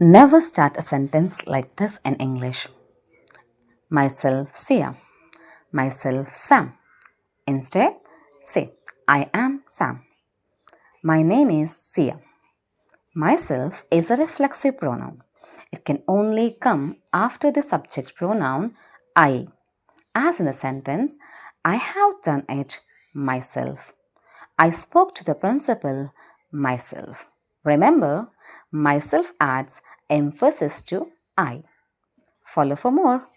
Never start a sentence like this in English. Myself Sia. Myself Sam. Instead, say, I am Sam. My name is Sia. Myself is a reflexive pronoun. It can only come after the subject pronoun I. As in the sentence, I have done it myself. I spoke to the principal myself. Remember, myself adds emphasis to I. Follow for more.